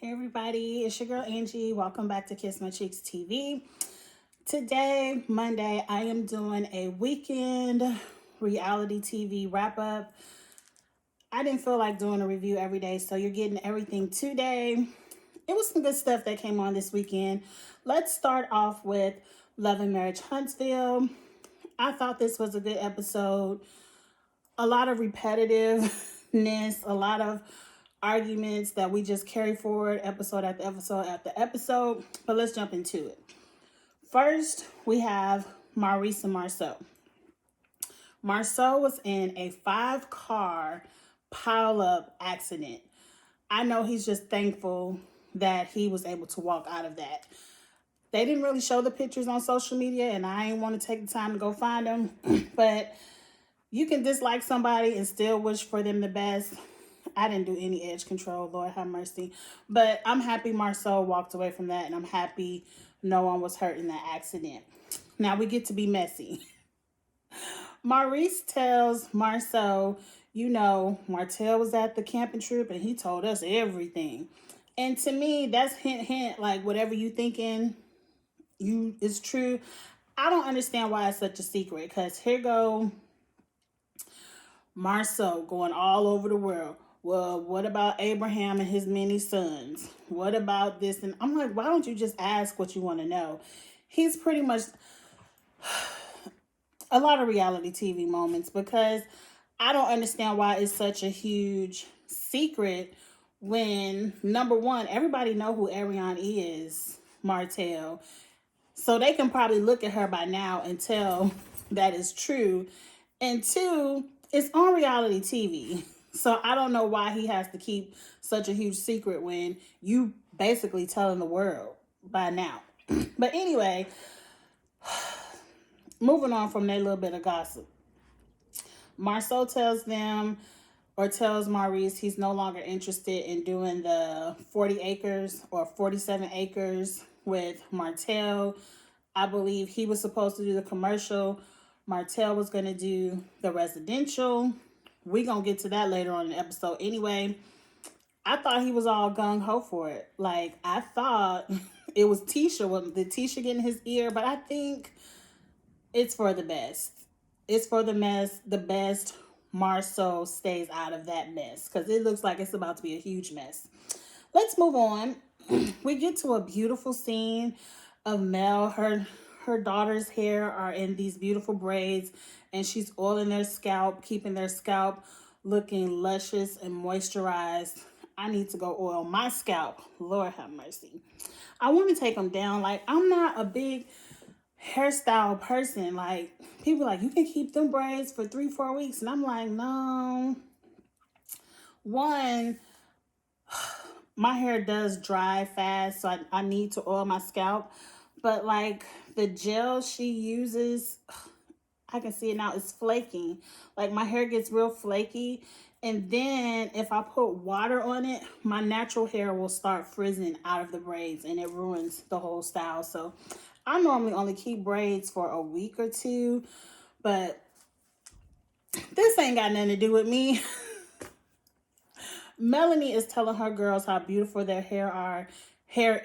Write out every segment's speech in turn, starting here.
Hey everybody, it's your girl Angie. Welcome back to Kiss My Cheeks TV. Today, Monday, I am doing a weekend reality TV wrap up. I didn't feel like doing a review every day, so you're getting everything today. It was some good stuff that came on this weekend. Let's start off with Love and Marriage Huntsville. I thought this was a good episode. A lot of repetitiveness, a lot of arguments that we just carry forward episode after episode after episode. But let's jump into it. First, we have Maurice and Marceau. Marceau was in a 5-car pile-up accident. I know he's just thankful that he was able to walk out of that. They didn't really show the pictures on social media, and I ain't want to take the time to go find them. But you can dislike somebody and still wish for them the best. I didn't do any edge control, Lord have mercy. But I'm happy Marceau walked away from that, and I'm happy no one was hurt in that accident. Now we get to be messy. Maurice tells Marceau, Martell was at the camping trip and he told us everything. And to me, that's hint, hint, like whatever you thinking is true. I don't understand why it's such a secret, because here go Marceau going all over the world. Well, what about Abraham and his many sons? What about this? And I'm like, why don't you just ask what you want to know? He's pretty much a lot of reality TV moments, because I don't understand why it's such a huge secret when, number one, everybody know who Ariane is, Martell. So they can probably look at her by now and tell that is true. And two, it's on reality TV. So I don't know why he has to keep such a huge secret when you basically telling the world by now. But anyway, moving on from that little bit of gossip. Marceau tells Maurice he's no longer interested in doing the 40 acres or 47 acres with Martell. I believe he was supposed to do the commercial. Martell was going to do the residential. We're going to get to that later on in the episode anyway. I thought he was all gung-ho for it. Like, I thought it was Tisha. Did Tisha get in his ear? But I think it's for the best. It's for the best Marceau stays out of that mess, because it looks like it's about to be a huge mess. Let's move on. We get to a beautiful scene of Mel. Her daughter's hair are in these beautiful braids, and she's oiling their scalp, keeping their scalp looking luscious and moisturized. I need to go oil my scalp. Lord have mercy. I want to take them down. Like, I'm not a big hairstyle person. Like, people like, you can keep them braids for 3-4 weeks. And I'm like, no. One, my hair does dry fast, so I need to oil my scalp. But like the gel she uses, I can see it now, it's flaking. Like, my hair gets real flaky. And then if I put water on it, my natural hair will start frizzing out of the braids, and it ruins the whole style. So I normally only keep braids for a week or two, but this ain't got nothing to do with me. Melanie is telling her girls how beautiful their hair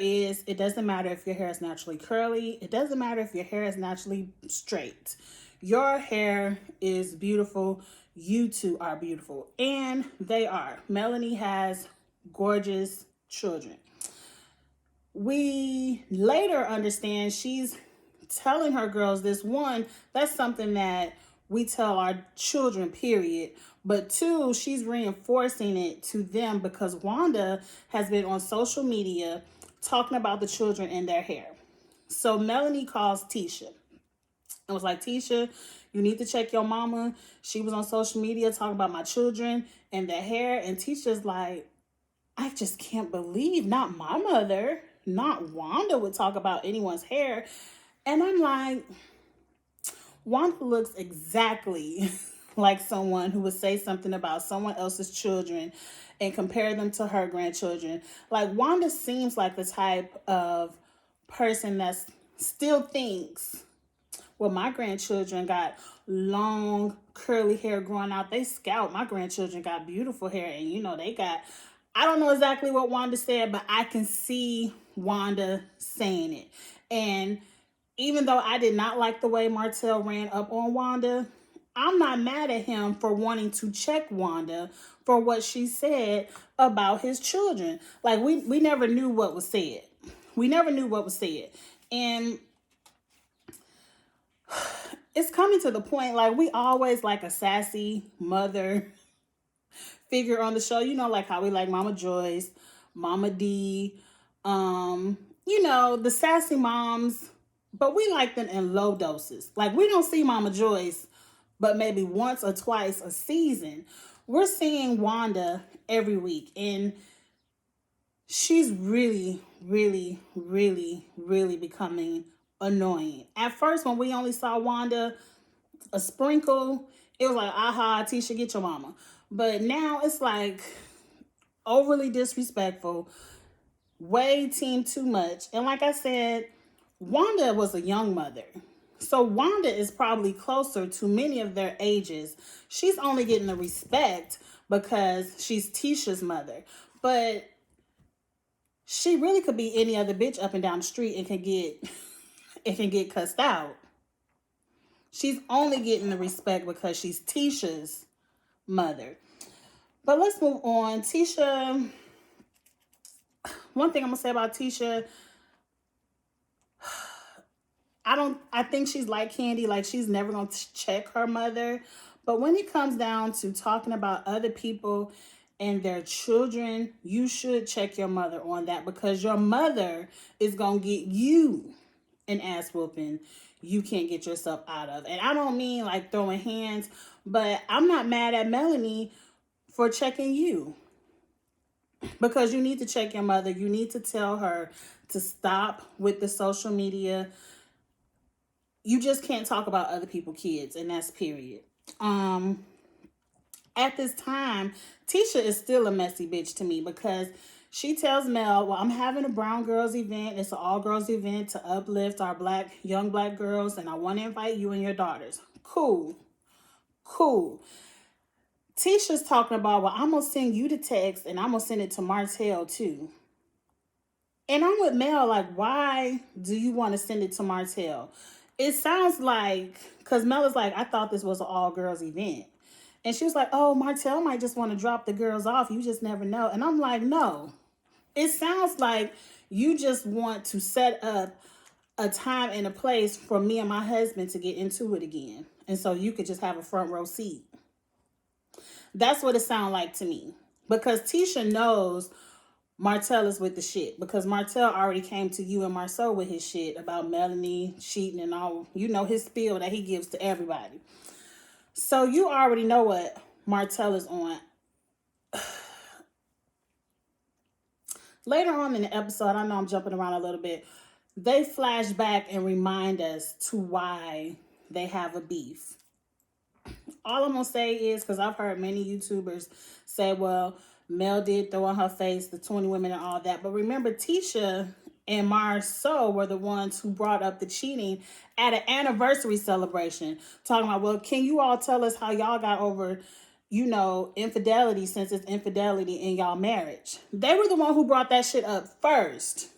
is. It doesn't matter if your hair is naturally curly. It doesn't matter if your hair is naturally straight. Your hair is beautiful. You two are beautiful. And they are. Melanie has gorgeous children. We later understand she's telling her girls this. One, that's something that we tell our children, period. But two, she's reinforcing it to them because Wanda has been on social media talking about the children and their hair. So Melanie calls Tisha and was like, Tisha, you need to check your mama. She was on social media talking about my children and their hair. And Tisha's like, I just can't believe not my mother, not Wanda would talk about anyone's hair. And I'm like, Wanda looks exactly like someone who would say something about someone else's children and compare them to her grandchildren. Like, Wanda seems like the type of person that still thinks, well, my grandchildren got long curly hair growing out they scalp. My grandchildren got beautiful hair, and they got, I don't know exactly what Wanda said, but I can see Wanda saying it. And even though I did not like the way Martell ran up on Wanda, I'm not mad at him for wanting to check Wanda for what she said about his children. Like, we never knew what was said. We never knew what was said. And it's coming to the point, like, we always like a sassy mother figure on the show. You know, like how we like Mama Joyce, Mama D, the sassy moms, but we like them in low doses. Like, we don't see Mama Joyce but maybe once or twice a season. We're seeing Wanda every week, and she's really, really, really, really becoming annoying. At first, when we only saw Wanda a sprinkle, it was like, aha, Tisha, get your mama. But now it's like overly disrespectful, way team too much. And like I said, Wanda was a young mother. So Wanda is probably closer to many of their ages. She's only getting the respect because she's Tisha's mother. But she really could be any other bitch up and down the street and can get cussed out. She's only getting the respect because she's Tisha's mother. But let's move on. Tisha, one thing I'm going to say about Tisha, I think she's like Candy, like she's never going to check her mother. But when it comes down to talking about other people and their children, you should check your mother on that, because your mother is going to get you an ass whooping you can't get yourself out of. And I don't mean like throwing hands, but I'm not mad at Melanie for checking you, because you need to check your mother. You need to tell her to stop with the social media. You just can't talk about other people's kids, and that's period. At this time, Tisha is still a messy bitch to me, because she tells Mel, well, I'm having a brown girls event. It's an all girls event to uplift our young black girls, and I want to invite you and your daughters. Cool. Tisha's talking about, well, I'm going to send you the text and I'm going to send it to Martell too. And I'm with Mel, like, why do you want to send it to Martell? It sounds like, because Mel is like, I thought this was an all-girls event. And she was like, oh, Martell might just want to drop the girls off. You just never know. And I'm like, no. It sounds like you just want to set up a time and a place for me and my husband to get into it again. And so you could just have a front row seat. That's what it sounds like to me. Because Tisha knows Martell is with the shit. Because Martell already came to you and Marceau with his shit about Melanie cheating and all. You know, his spiel that he gives to everybody. So you already know what Martell is on. Later on in the episode, I know I'm jumping around a little bit, they flash back and remind us to why they have a beef. All I'm going to say is, because I've heard many YouTubers say, well, Mel did throw on her face the 20 women and all that. But remember, Tisha and Marceau were the ones who brought up the cheating at an anniversary celebration. Talking about, well, can you all tell us how y'all got over, infidelity, since it's infidelity in y'all marriage? They were the one who brought that shit up first.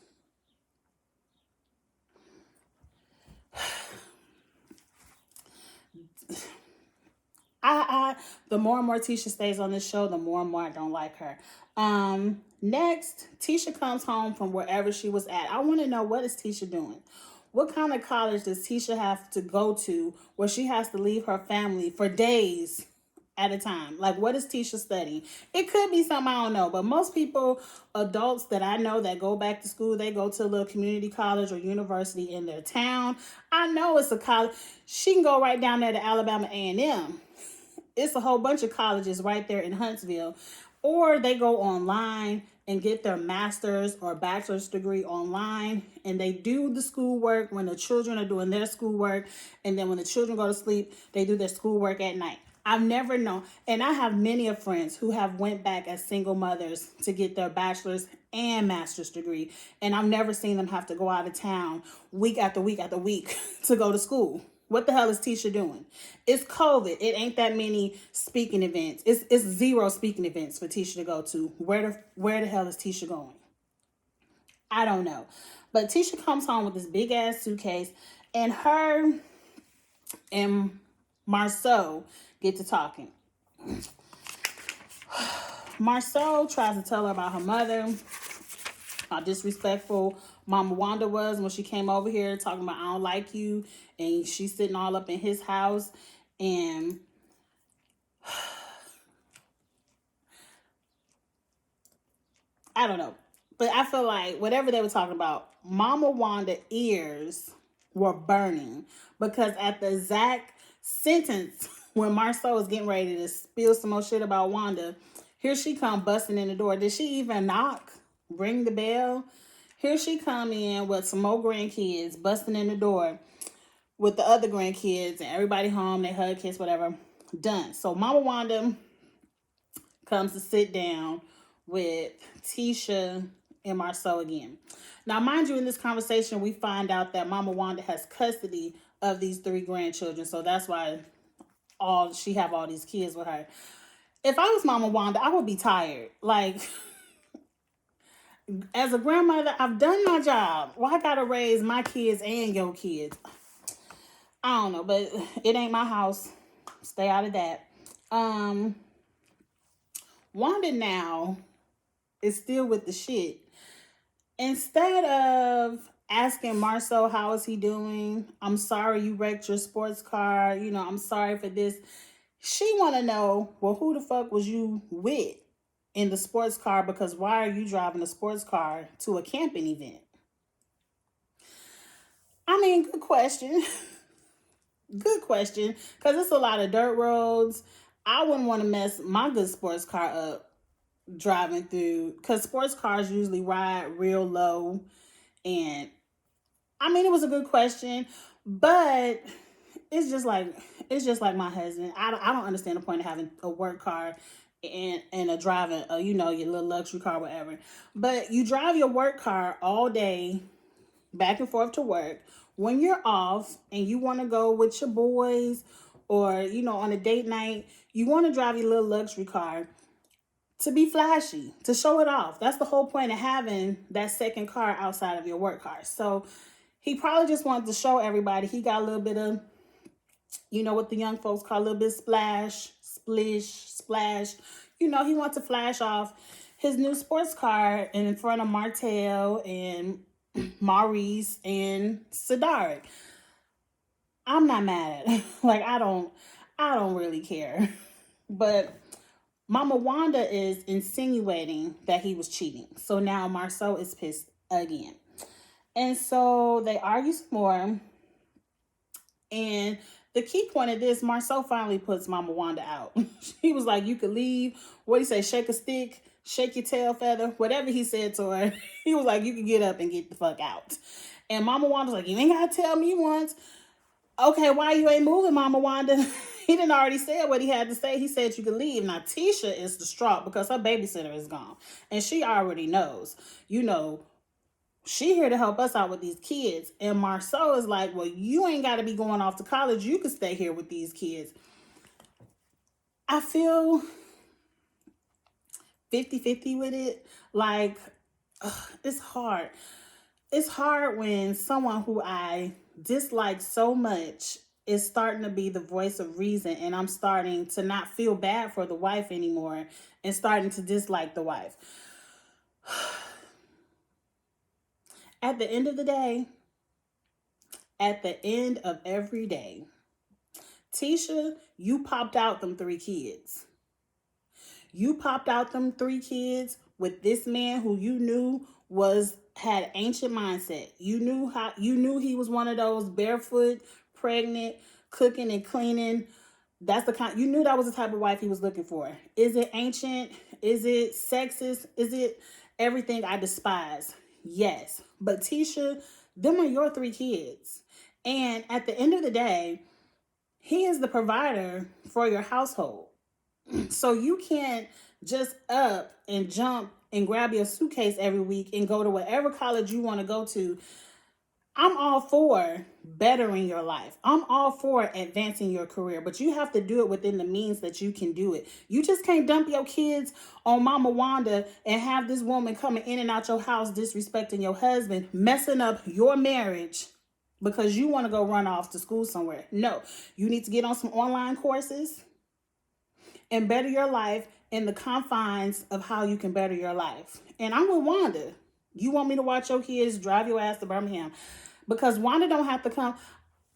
The more and more Tisha stays on this show, the more and more I don't like her. Next, Tisha comes home from wherever she was at. I want to know, what is Tisha doing? What kind of college does Tisha have to go to where she has to leave her family for days at a time? Like, what is Tisha studying? It could be something I don't know, but most people, adults that I know that go back to school, they go to a little community college or university in their town. I know it's a college. She can go right down there to Alabama A&M. It's a whole bunch of colleges right there in Huntsville. Or they go online and get their master's or bachelor's degree online, and they do the schoolwork when the children are doing their schoolwork, and then when the children go to sleep, they do their schoolwork at night. I've never known, and I have many of friends who have went back as single mothers to get their bachelor's and master's degree, and I've never seen them have to go out of town week after week after week to go to school. What the hell is Tisha doing? It's COVID. It ain't that many speaking events. It's zero speaking events for Tisha to go to. Where the hell is Tisha going? I don't know. But Tisha comes home with this big ass suitcase, and her and Marceau get to talking. Marceau tries to tell her about her mother, how disrespectful Mama Wanda was when she came over here talking about I don't like you, and she's sitting all up in his house, and I don't know. But I feel like whatever they were talking about, Mama Wanda ears were burning because at the exact sentence when Marceau was getting ready to spill some more shit about Wanda, here she come busting in the door. Did she even knock? Ring the bell? Here she come in with some more grandkids busting in the door with the other grandkids and everybody home. They hug, kiss, whatever. Done. So Mama Wanda comes to sit down with Tisha and Marceau again. Now, mind you, in this conversation, we find out that Mama Wanda has custody of these 3 grandchildren. So that's why she have all these kids with her. If I was Mama Wanda, I would be tired. Like, as a grandmother, I've done my job. Why I gotta raise my kids and your kids? I don't know, but it ain't my house. Stay out of that. Wanda now is still with the shit. Instead of asking Marceau, how is he doing? I'm sorry you wrecked your sports car. You know, I'm sorry for this. She want to know, well, who the fuck was you with in the sports car? Because why are you driving a sports car to a camping event? I mean, good question. Good question. Because it's a lot of dirt roads. I wouldn't want to mess my good sports car up driving through, because sports cars usually ride real low. And I mean, it was a good question, but it's just like my husband. I don't understand the point of having a work car and a driving you know, your little luxury car, whatever. But you drive your work car all day back and forth to work. When you're off and you want to go with your boys or, you know, on a date night, you want to drive your little luxury car to be flashy, to show it off. That's the whole point of having that second car outside of your work car. So he probably just wanted to show everybody he got a little bit of, you know, what the young folks call a little bit splash, splish, splash. You know, he wants to flash off his new sports car in front of Martell and Maurice and Sidaric. I'm not mad at it. Like, I don't really care. But Mama Wanda is insinuating that he was cheating. So now Marceau is pissed again. And so they argue some more. And the key point of this, Marceau finally puts Mama Wanda out. He was like, you could leave. What he say? Shake a stick, shake your tail feather, whatever he said to her. He was like, you can get up and get the fuck out. And Mama Wanda's like, you ain't got to tell me once. Okay, why you ain't moving, Mama Wanda? He didn't already say what he had to say. He said you could leave. Now, Tisha is distraught because her babysitter is gone. And she already knows. You know, she here to help us out with these kids. And Marceau is like, well, you ain't got to be going off to college. You can stay here with these kids. I feel 50-50 with it. Like, it's hard. It's hard when someone who I dislike so much is starting to be the voice of reason, and I'm starting to not feel bad for the wife anymore and starting to dislike the wife. At the end of the day, at the end of every day, Tisha, you popped out them 3 kids. You popped out them 3 kids with this man who you knew had ancient mindset. You knew he was one of those barefoot, pregnant, cooking and cleaning. That's the kind, you knew that was the type of wife he was looking for. Is it ancient? Is it sexist? Is it everything I despise? Yes. But Tisha, them are your 3 kids. And at the end of the day, he is the provider for your household. So you can't just up and jump and grab your suitcase every week and go to whatever college you want to go to. I'm all for bettering your life. I'm all for advancing your career, but you have to do it within the means that you can do it. You just can't dump your kids on Mama Wanda and have this woman coming in and out your house disrespecting your husband, messing up your marriage because you want to go run off to school somewhere. No, you need to get on some online courses and better your life in the confines of how you can better your life. And I'm with Wanda. You want me to watch your kids drive your ass to Birmingham because Wanda don't have to come.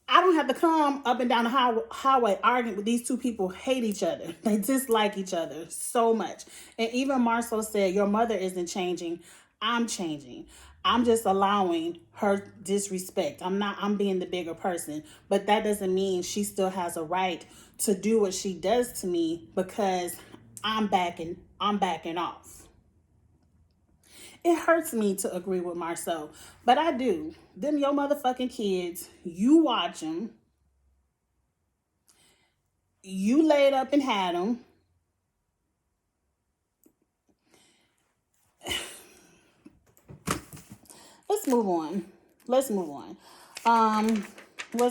I don't have to come up and down the highway arguing with these two people hate each other. They dislike each other so much. And even Marceau said, your mother isn't changing. I'm changing. I'm just allowing her disrespect. I'm being the bigger person. But that doesn't mean she still has a right to do what she does to me because I'm backing off. It hurts me to agree with Marceau, but I do. Them your motherfucking kids, you watch them. You laid up and had them. Let's move on. What's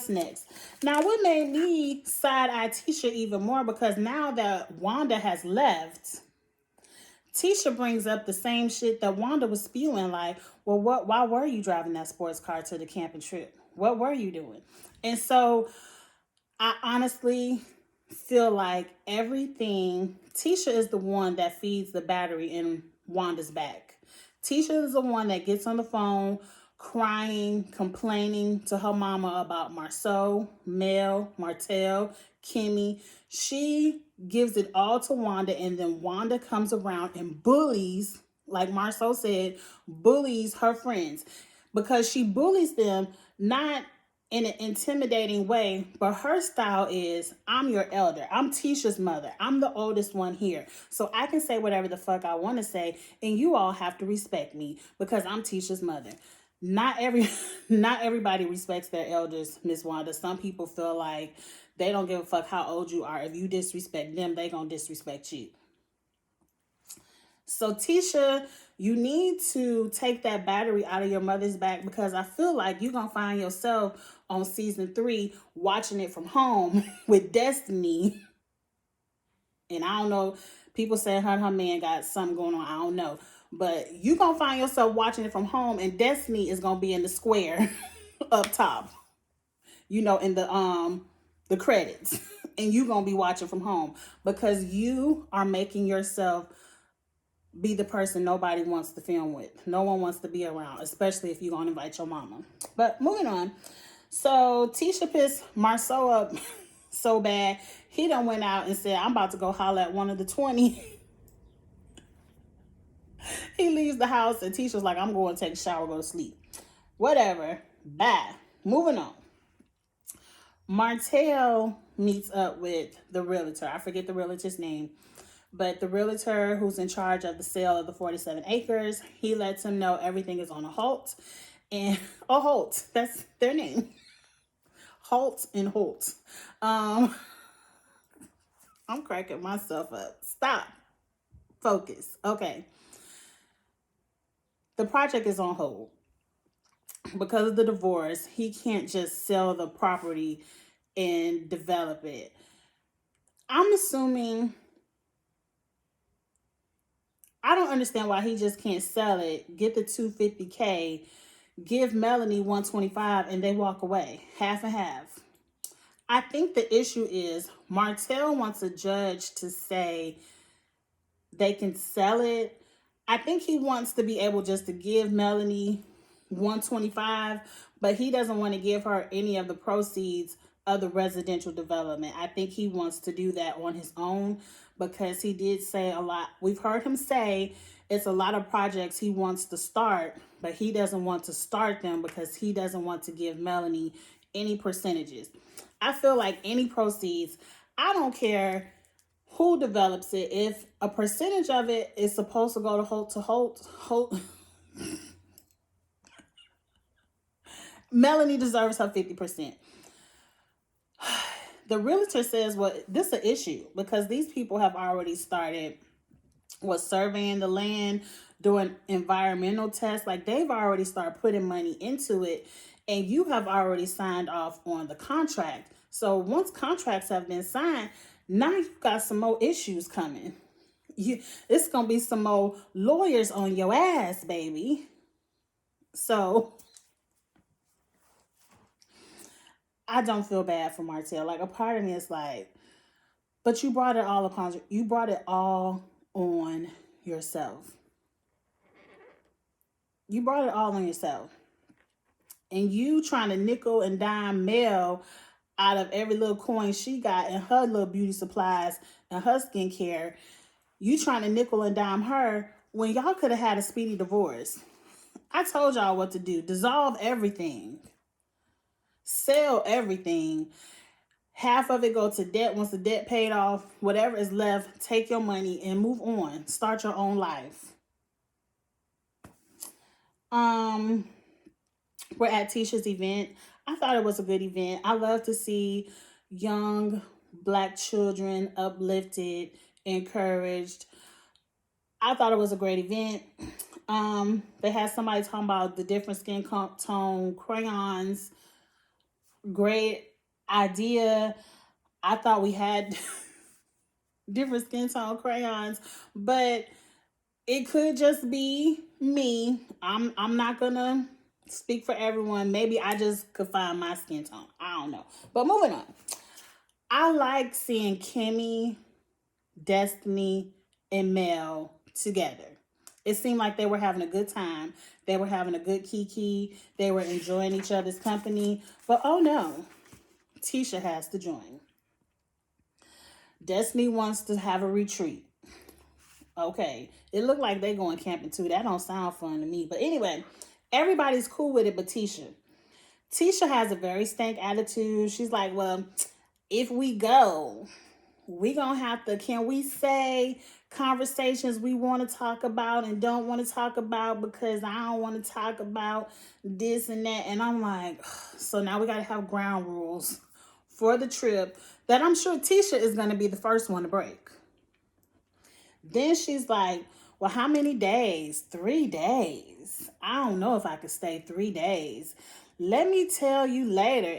next? Now, what made me side-eye Tisha even more, because now that Wanda has left, Tisha brings up the same shit that Wanda was spewing, like, well, why were you driving that sports car to the camping trip? What were you doing? And so I honestly feel like Tisha is the one that feeds the battery in Wanda's back. Tisha is the one that gets on the phone crying, complaining to her mama about Marceau, Mel, Martell, Kimmy. She gives it all to Wanda, and then Wanda comes around and bullies, like Marceau said, bullies her friends, because she bullies them not in an intimidating way, but her style is, I'm your elder. I'm Tisha's mother. I'm the oldest one here. So I can say whatever the fuck I want to say, and you all have to respect me because I'm Tisha's mother. Not everybody respects their elders, Miss Wanda. Some people feel like they don't give a fuck how old you are. If you disrespect them, they gonna disrespect you. So Tisha, you need to take that battery out of your mother's back, because I feel like you're going to find yourself on season 3 watching it from home with Destiny. And I don't know, people say her and her man got something going on. I don't know. But you're going to find yourself watching it from home, and Destiny is going to be in the square up top, in the credits. And you're going to be watching from home because you are making yourself be the person nobody wants to film with. No one wants to be around, especially if you're going to invite your mama. But moving on. So Tisha pissed Marceau up so bad, he done went out and said, I'm about to go holler at one of the 20. He leaves the house and Tisha's like, I'm going to take a shower, go to sleep. Whatever. Bye. Moving on. Martell meets up with the realtor. I forget the realtor's name. But the realtor who's in charge of the sale of the 47 acres, he lets him know everything is on a halt. And a halt, that's their name. Halt and Holt. I'm cracking myself up. Stop. Focus. Okay. The project is on hold. Because of the divorce, he can't just sell the property and develop it. I'm assuming, I don't understand why he just can't sell it, get the $250K, give Melanie $125, and they walk away. Half and half. I think the issue is Martell wants a judge to say they can sell it. I think he wants to be able just to give Melanie $125, but he doesn't want to give her any of the proceeds of the residential development. I think he wants to do that on his own, because he did say a lot. We've heard him say it's a lot of projects he wants to start, but he doesn't want to start them because he doesn't want to give Melanie any percentages. I feel like any proceeds, I don't care who develops it, if a percentage of it is supposed to go to Holt, Melanie deserves her 50%. The realtor says, well, this is an issue because these people have already started surveying the land, doing environmental tests. Like, they've already started putting money into it. and you have already signed off on the contract. So once contracts have been signed, now you got some more issues coming. It's gonna be some more lawyers on your ass, baby. So I don't feel bad for Martell. Like, a part of me is like, but you brought it all on yourself. You brought it all on yourself. And you trying to nickel and dime Mel out of every little coin she got in her little beauty supplies and her skincare. You trying to nickel and dime her when y'all could have had a speedy divorce. I told y'all what to do. Dissolve everything. Sell everything. Half of it go to debt. Once the debt paid off, whatever is left, take your money and move on. Start your own life. We're at Tisha's event. I thought it was a good event. I love to see young Black children uplifted, encouraged. I thought it was a great event. They had somebody talking about the different skin tone crayons. Great idea. I thought we had different skin tone crayons, but it could just be me. I'm not gonna speak for everyone. Maybe I just could find my skin tone. I don't know. But moving on. I like seeing Kimmy, Destiny, and Mel together. It seemed like they were having a good time. They were having a good kiki. They were enjoying each other's company. But oh no, Tisha has to join. Destiny wants to have a retreat. Okay, it looked like they going camping too. That don't sound fun to me. But anyway, everybody's cool with it but Tisha. Tisha has a very stank attitude. She's like, well, if we go, we gonna have to, can we say conversations we want to talk about and don't want to talk about because I don't want to talk about this and that. And I'm like, so now we got to have ground rules for the trip that I'm sure Tisha is going to be the first one to break. Then she's like, well, how many days? 3 days. I don't know if I could stay 3 days. Let me tell you later.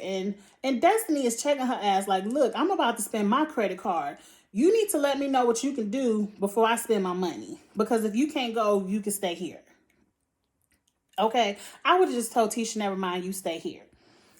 And Destiny is checking her ass like, look, I'm about to spend my credit card. You need to let me know what you can do before I spend my money. Because if you can't go, you can stay here. Okay? I would have just told Tisha, never mind, you stay here.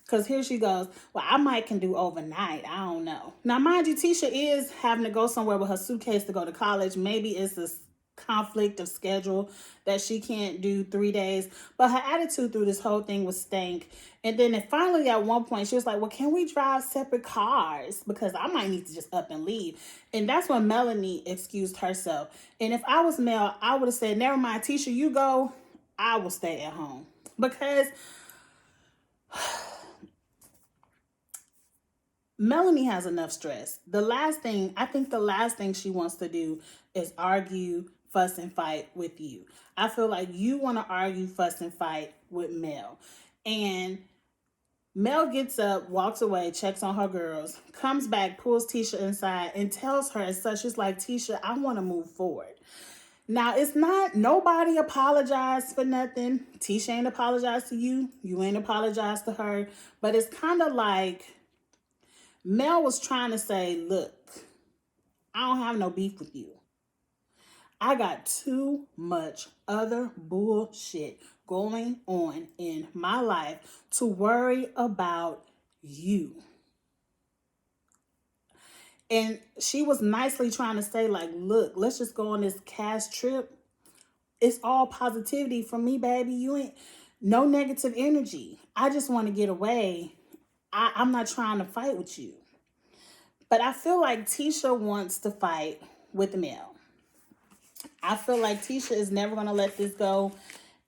Because here she goes, well, I might can do overnight. I don't know. Now, mind you, Tisha is having to go somewhere with her suitcase to go to college. Maybe it's a conflict of schedule that she can't do 3 days. But her attitude through this whole thing was stank. And then finally, at one point, she was like, well, can we drive separate cars? Because I might need to just up and leave. And that's when Melanie excused herself. And if I was Mel, I would have said, never mind, Tisha, you go. I will stay at home. Because Melanie has enough stress. I think the last thing she wants to do is argue, fuss, and fight with you. I feel like you want to argue, fuss, and fight with Mel. And Mel gets up, walks away, checks on her girls, comes back, pulls Tisha inside, and tells her as such, she's like, Tisha, I want to move forward. Now, it's not, nobody apologized for nothing. Tisha ain't apologized to you. You ain't apologized to her. But it's kind of like Mel was trying to say, look, I don't have no beef with you. I got too much other bullshit going on in my life to worry about you. And she was nicely trying to say, like, look, let's just go on this cash trip. It's all positivity from me, baby. You ain't no negative energy. I just want to get away. I'm not trying to fight with you. But I feel like Tisha wants to fight with Mel. I feel like Tisha is never going to let this go.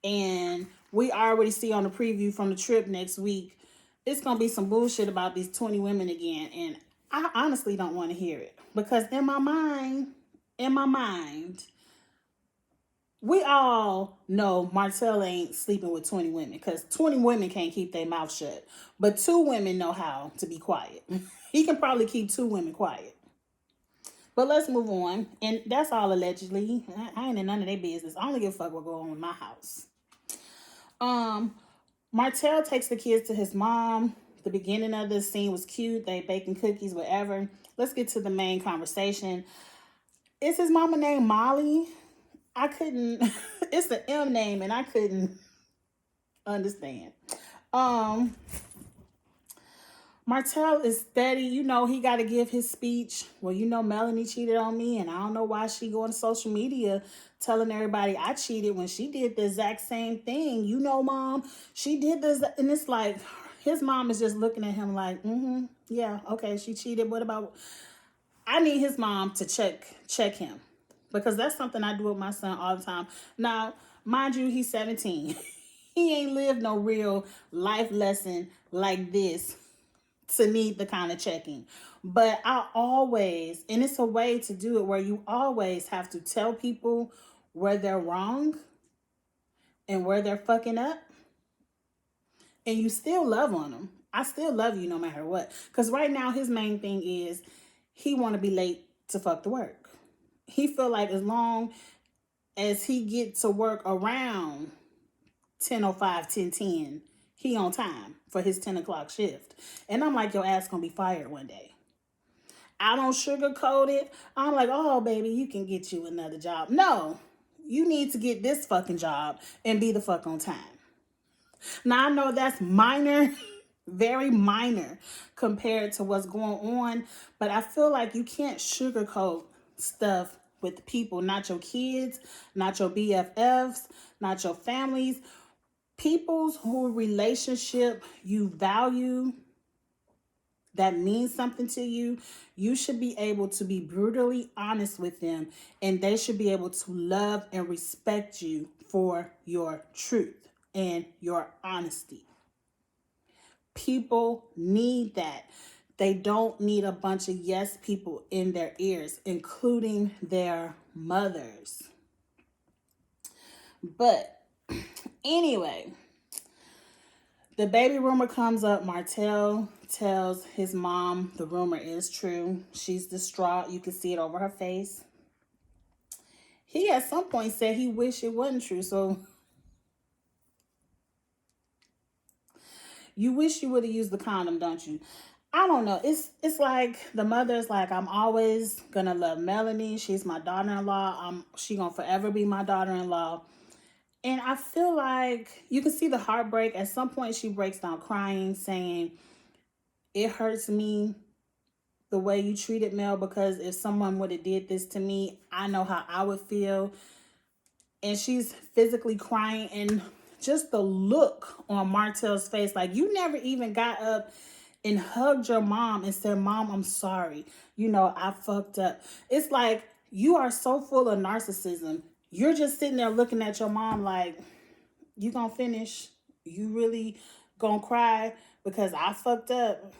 And we already see on the preview from the trip next week, it's going to be some bullshit about these 20 women again. And I honestly don't want to hear it. Because in my mind, we all know Martell ain't sleeping with 20 women. Because 20 women can't keep their mouth shut. But 2 women know how to be quiet. He can probably keep 2 women quiet. But let's move on. And that's all allegedly. I ain't in none of their business. I don't give a fuck what going on in my house. Martell takes the kids to his mom. The beginning of this scene was cute. They baking cookies, whatever. Let's get to the main conversation. Is his mama named Molly? I couldn't, it's the M name and I couldn't understand. Martell is steady. You know, he got to give his speech. Well, you know, Melanie cheated on me, and I don't know why she going to social media telling everybody I cheated when she did the exact same thing. You know, Mom, she did this. And it's like, his mom is just looking at him like, yeah, okay, she cheated. What about, I need his mom to check him. Because that's something I do with my son all the time. Now, mind you, he's 17. He ain't lived no real life lesson like this to need the kind of checking. But I always, and it's a way to do it where you always have to tell people where they're wrong and where they're fucking up. And you still love on them. I still love you no matter what. Because right now his main thing is he want to be late to fuck to work. He feel like as long as he get to work around 10:05, 10:10, he on time for his 10 o'clock shift. And I'm like, your ass gonna be fired one day. I don't sugarcoat it. I'm like, oh, baby, you can get you another job. No, you need to get this fucking job and be the fuck on time. Now, I know that's minor, very minor compared to what's going on, but I feel like you can't sugarcoat stuff with people, not your kids, not your BFFs, not your families. People's who relationship you value, that means something to you, you should be able to be brutally honest with them, and they should be able to love and respect you for your truth and your honesty. People need that. They don't need a bunch of yes people in their ears, including their mothers. But anyway, the baby rumor comes up. Martell tells his mom the rumor is true. She's distraught. You can see it over her face. He at some point said he wished it wasn't true. So you wish you would have used the condom, don't you? I don't know. It's like the mother's like, I'm always gonna love Melanie. She's my daughter-in-law. She gonna forever be my daughter-in-law. And I feel like you can see the heartbreak. At some point, she breaks down crying, saying, it hurts me the way you treated Mel, because if someone would have did this to me, I know how I would feel. And she's physically crying, and just the look on Martell's face, like you never even got up and hugged your mom and said, Mom, I'm sorry. You know, I fucked up. It's like you are so full of narcissism. You're just sitting there looking at your mom like, you gonna finish? You really gonna cry because I fucked up?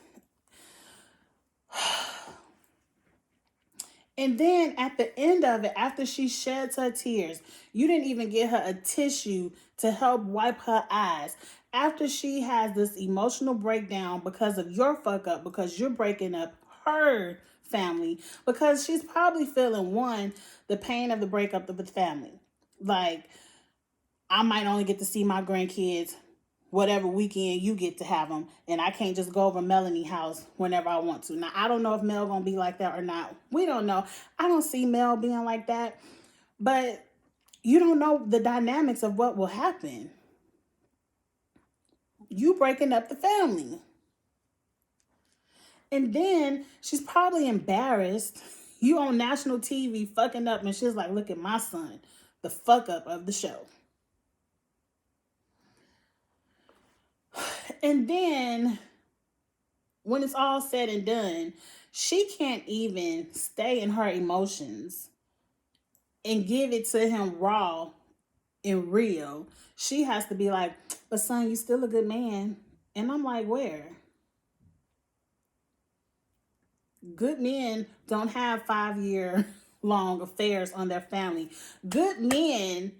And then at the end of it, after she sheds her tears, you didn't even get her a tissue to help wipe her eyes. After she has this emotional breakdown because of your fuck up, because you're breaking up her family, because she's probably feeling, one, the pain of the breakup of the family. Like, I might only get to see my grandkids whatever weekend you get to have them, and I can't just go over Melanie's house whenever I want to. Now, I don't know if Mel gonna be like that or not. We don't know. I don't see Mel being like that, but you don't know the dynamics of what will happen. You breaking up the family. And then she's probably embarrassed. You on national TV fucking up, and she's like, look at my son, the fuck up of the show. And then when it's all said and done, she can't even stay in her emotions and give it to him raw and real. She has to be like, but son, you still a good man. And I'm like, where? Good men don't have 5-year long affairs on their family. Good men,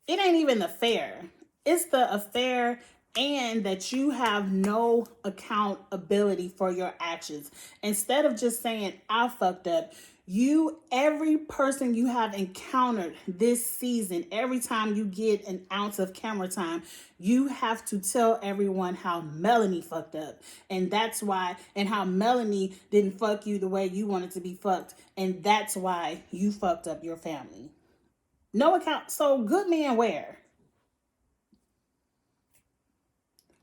it ain't even the affair. It's the affair, and that you have no accountability for your actions. Instead of just saying, I fucked up, Every person you have encountered this season, every time you get an ounce of camera time, you have to tell everyone how Melanie fucked up. And that's why, and how Melanie didn't fuck you the way you wanted to be fucked. And that's why you fucked up your family. No account. So good man where?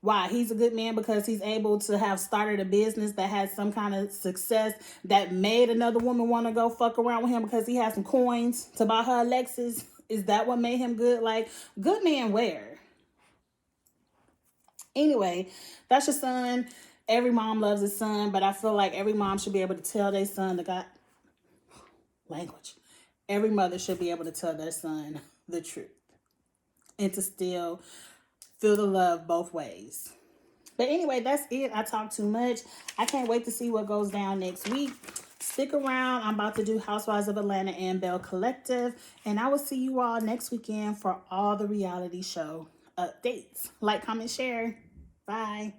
Why? He's a good man because he's able to have started a business that had some kind of success that made another woman want to go fuck around with him because he had some coins to buy her a Lexus. Is that what made him good? Like, good man where? Anyway, that's your son. Every mom loves his son, but I feel like every mom should be able to tell their son the God language. Every mother should be able to tell their son the truth and to still feel the love both ways. But anyway, that's it. I talked too much. I can't wait to see what goes down next week. Stick around. I'm about to do Housewives of Atlanta and Belle Collective. And I will see you all next weekend for all the reality show updates. Like, comment, share. Bye.